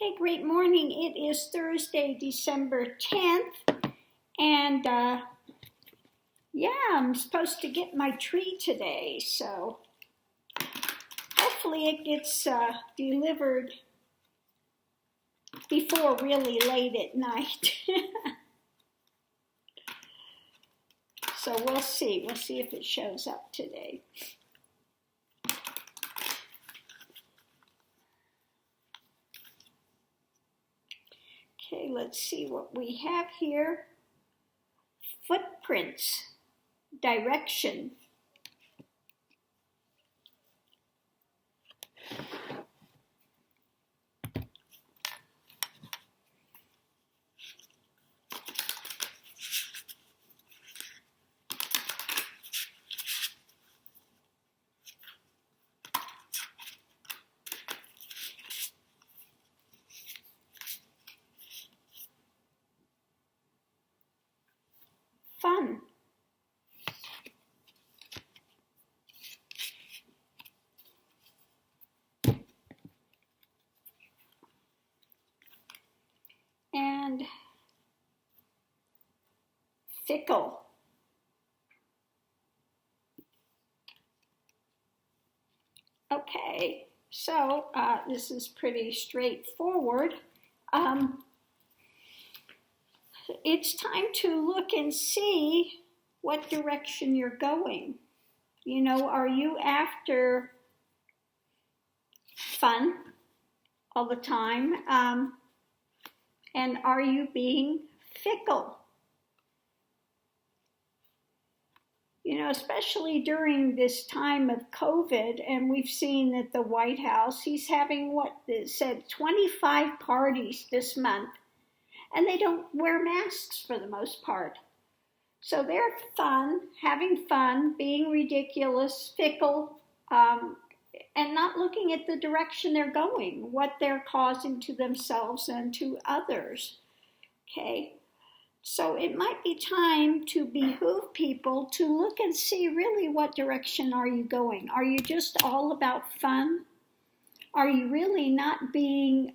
Okay, great morning. It is Thursday, December 10th, and I'm supposed to get my tree today, so hopefully it gets delivered before really late at night. So we'll see. We'll see if it shows up today. Okay, let's see what we have here. Footprints, direction. Fun. And fickle. Okay, so this is pretty straightforward. It's time to look and see what direction you're going. You know, are you after fun all the time? And are you being fickle? You know, especially during this time of COVID, and we've seen at the White House, he's having what it said 25 parties this month, and they don't wear masks for the most part. So they're fun, having fun, being ridiculous, fickle, and not looking at the direction they're going, what they're causing to themselves and to others. Okay? So it might be time to behoove people to look and see really what direction are you going. Are you just all about fun? Are you really not being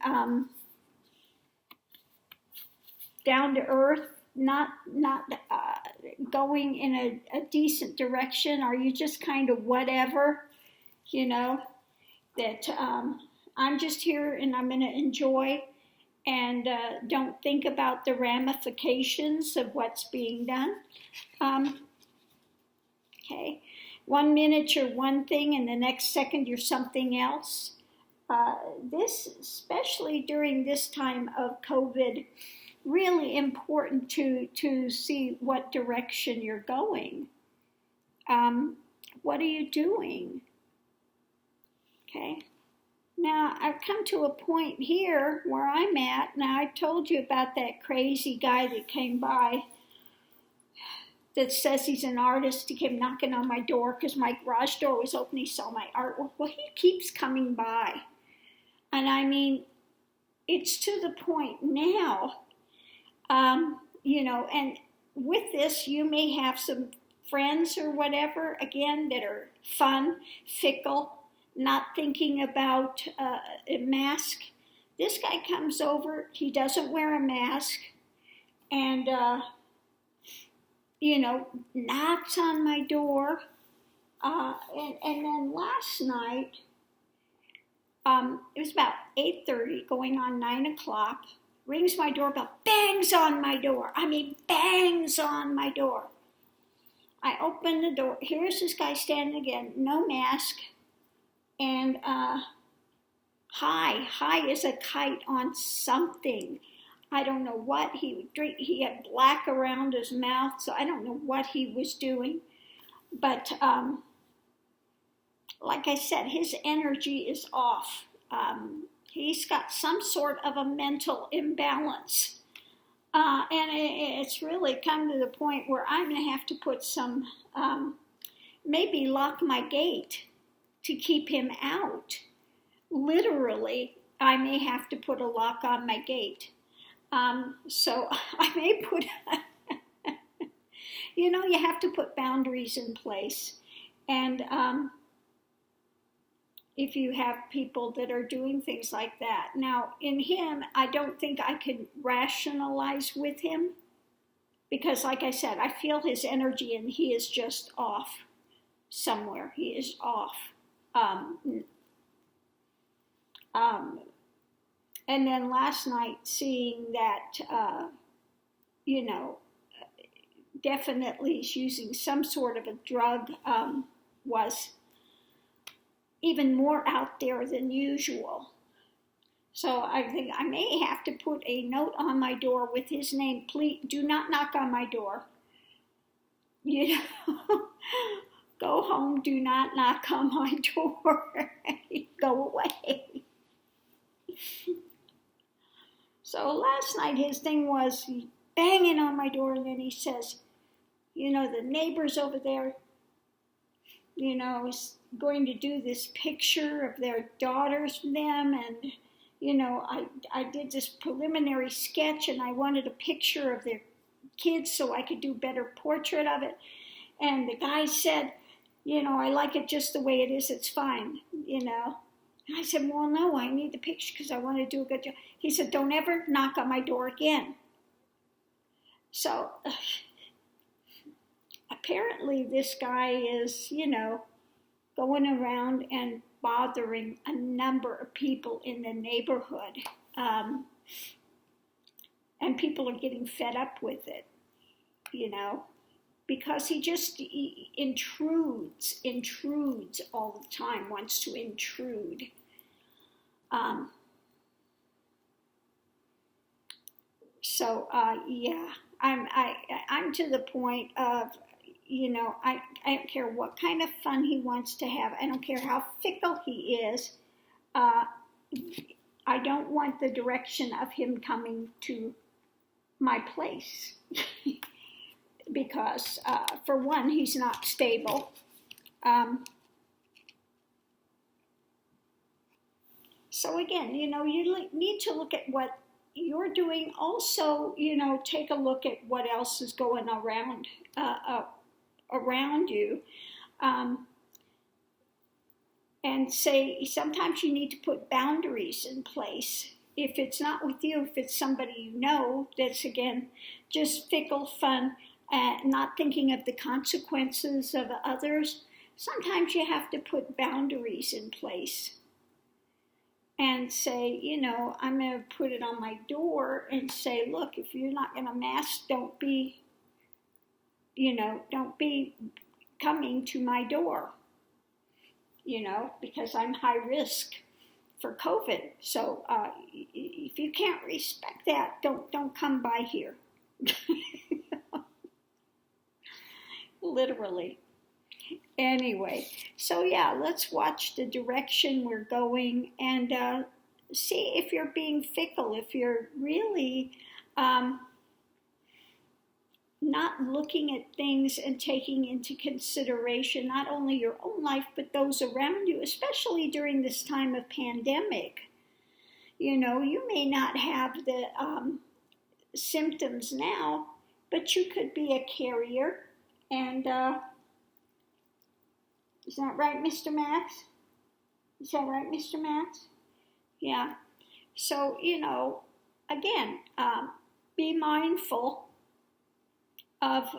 down to earth, not going in a decent direction? Are you just kind of whatever, you know, that I'm just here and I'm going to enjoy and don't think about the ramifications of what's being done? Okay, 1 minute you're one thing and the next second you're something else. This, especially during this time of COVID, really important to see what direction you're going. What are you doing? Okay. Now, I've come to a point here where I'm at. Now, I told you about that crazy guy that came by that says he's an artist. He came knocking on my door because my garage door was open. He saw my artwork. Well, he keeps coming by. And I mean, it's to the point now, you know, and with this, you may have some friends or whatever, again, that are fun, fickle, not thinking about a mask. This guy comes over, he doesn't wear a mask, and, you know, knocks on my door. And then last night, it was about 8:30, going on 9 o'clock, rings my doorbell, bangs on my door. I mean, bangs on my door. I open the door. Here's this guy standing again, no mask. And high as a kite on something. I don't know what he would drink. He had black around his mouth, so I don't know what he was doing. But like I said, his energy is off. He's got some sort of a mental imbalance. And it's really come to the point where I'm going to have to put some, maybe lock my gate to keep him out. Literally, I may have to put a lock on my gate. So I may put, you know, you have to put boundaries in place. And if you have people that are doing things like that. Now, in him, I don't think I can rationalize with him because, like I said, I feel his energy and he is just off somewhere. He is off. And then last night, seeing that, definitely is using some sort of a drug was even more out there than usual. So I think I may have to put a note on my door with his name. Please do not knock on my door. Go home, do not knock on my door. Go away. So last night his thing was banging on my door, and then he says, the neighbors over there, is going to do this picture of their daughters from them, and I did this preliminary sketch and I wanted a picture of their kids so I could do a better portrait of it. And the guy said, I like it just the way it is, it's fine, And I said, well, no, I need the picture because I want to do a good job. He said, don't ever knock on my door again. So apparently this guy is, going around and bothering a number of people in the neighborhood. And people are getting fed up with it, because he just intrudes all the time, wants to intrude. I'm to the point of, I don't care what kind of fun he wants to have. I don't care how fickle he is. I don't want the direction of him coming to my place. Because, for one, he's not stable. So again, you need to look at what you're doing. Also, take a look at what else is going around you. And say, sometimes you need to put boundaries in place. If it's not with you, if it's somebody that's, again, just fickle fun, not thinking of the consequences of others, sometimes you have to put boundaries in place. And say, I'm going to put it on my door and say, look, if you're not going to mask, don't be coming to my door, because I'm high risk for COVID. So if you can't respect that, don't come by here. Literally. Anyway, so yeah, let's watch the direction we're going and see if you're being fickle, if you're really not looking at things and taking into consideration not only your own life, but those around you, especially during this time of pandemic. You may not have the symptoms now, but you could be a carrier. And is that right, Mr. Max? Is that right, Mr. Max? Yeah. So, again, be mindful of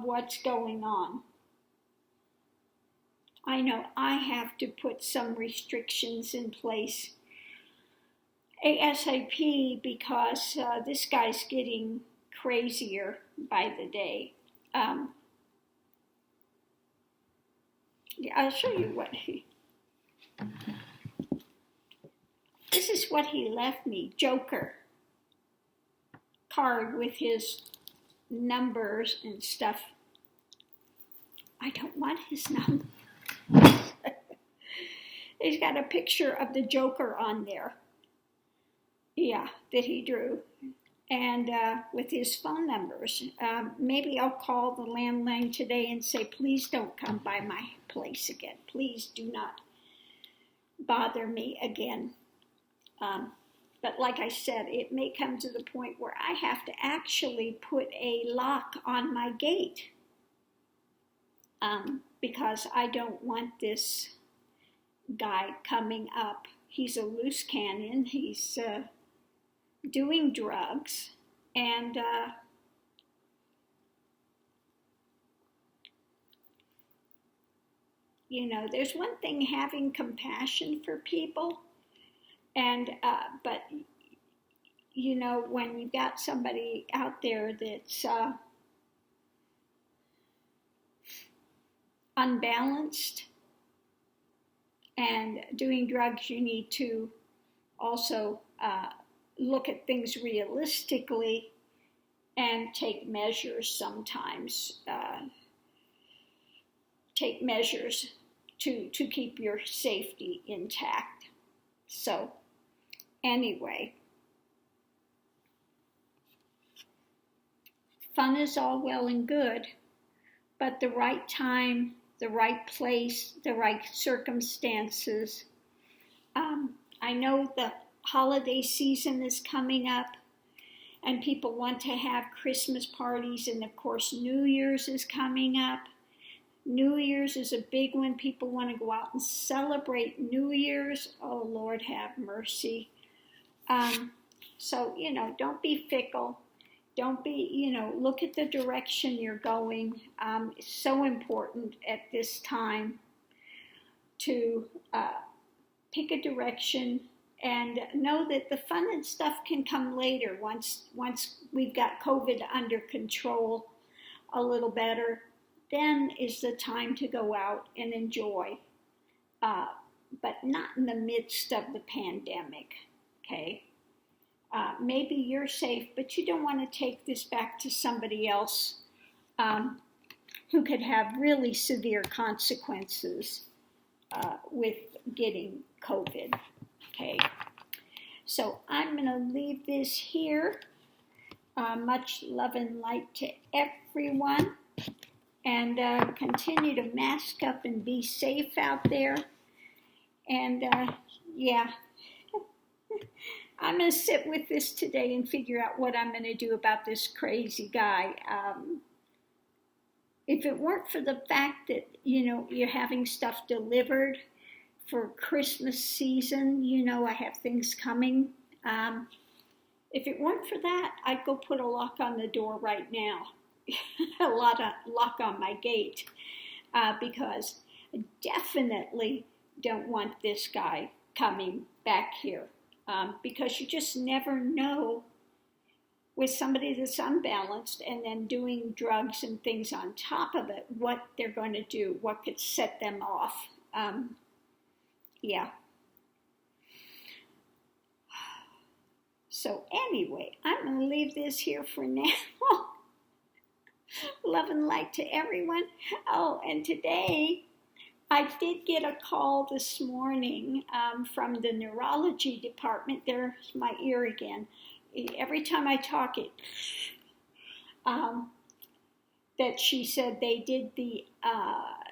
what's going on. I know I have to put some restrictions in place ASAP because this guy's getting crazier by the day. I'll show you what this is what he left me, Joker card with his numbers and stuff. I don't want his number. He's got a picture of the Joker on there. Yeah, that he drew. And with his phone numbers. Maybe I'll call the landline today and say, please don't come by my place again. Please do not bother me again. But like I said, it may come to the point where I have to actually put a lock on my gate. Because I don't want this guy coming up. He's a loose cannon. He's doing drugs. And you know, there's one thing having compassion for people, and but you know, when you've got somebody out there that's unbalanced and doing drugs, you need to also look at things realistically and take measures sometimes. Take measures to keep your safety intact. So, anyway, fun is all well and good, but the right time, the right place, the right circumstances. I know the holiday season is coming up, and people want to have Christmas parties, and of course New Year's is coming up. New Year's is a big one. People want to go out and celebrate New Year's. Oh, Lord have mercy. So, you know, don't be fickle. Don't be, you know, look at the direction you're going. It's so important at this time to pick a direction and know that the fun and stuff can come later once we've got COVID under control a little better. Then is the time to go out and enjoy, but not in the midst of the pandemic, okay? Maybe you're safe, but you don't want to take this back to somebody else who could have really severe consequences with getting COVID, okay? So I'm going to leave this here. Much love and light to everyone. And continue to mask up and be safe out there. And yeah, I'm going to sit with this today and figure out what I'm going to do about this crazy guy. If it weren't for the fact that, you know, you're having stuff delivered for Christmas season, you know, I have things coming. If it weren't for that, I'd go put a lock on the door right now. A lot of lock on my gate because I definitely don't want this guy coming back here because you just never know with somebody that's unbalanced and then doing drugs and things on top of it what they're going to do, what could set them off. Yeah. So anyway, I'm going to leave this here for now. Love and light to everyone. Oh, and today I did get a call this morning from the neurology department. There's my ear again. Every time I talk it, that she said they did the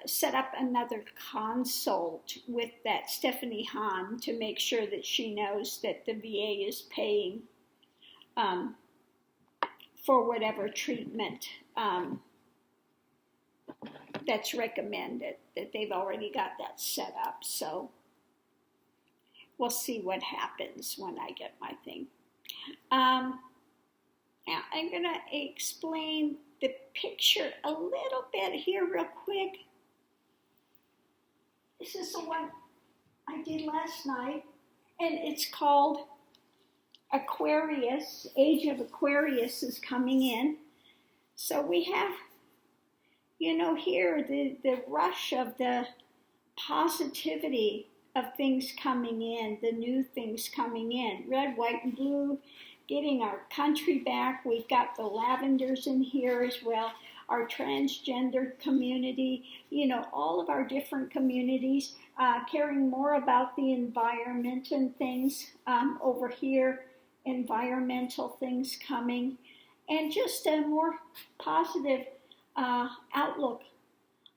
set up another consult with that Stephanie Hahn to make sure that she knows that the VA is paying for whatever treatment that's recommended, that they've already got that set up. So we'll see what happens when I get my thing. Now I'm going to explain the picture a little bit here real quick. This is the one I did last night, and it's called Aquarius. Age of Aquarius is coming in. So we have, you know, here the rush of the positivity of things coming in, the new things coming in. Red, white, and blue, getting our country back. We've got the lavenders in here as well. Our transgender community, you know, all of our different communities, caring more about the environment and things over here, environmental things coming, and just a more positive outlook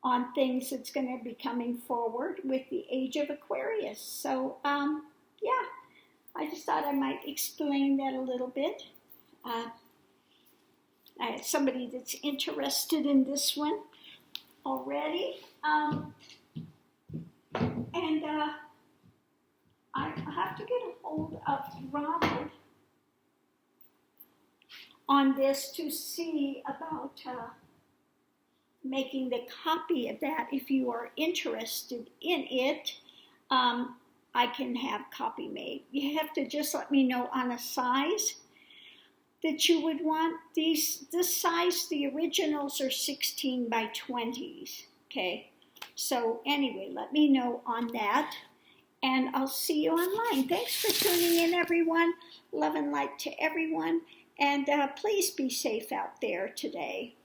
on things that's going to be coming forward with the age of Aquarius. So, yeah, I just thought I might explain that a little bit. I had somebody that's interested in this one already. And I have to get a hold of Robert on this to see about making the copy of that. If you are interested in it, I can have copy made. You have to just let me know on a size that you would want. This size, the originals are 16 by 20s, okay? So anyway, let me know on that, and I'll see you online. Thanks for tuning in, everyone. Love and light to everyone, and please be safe out there today.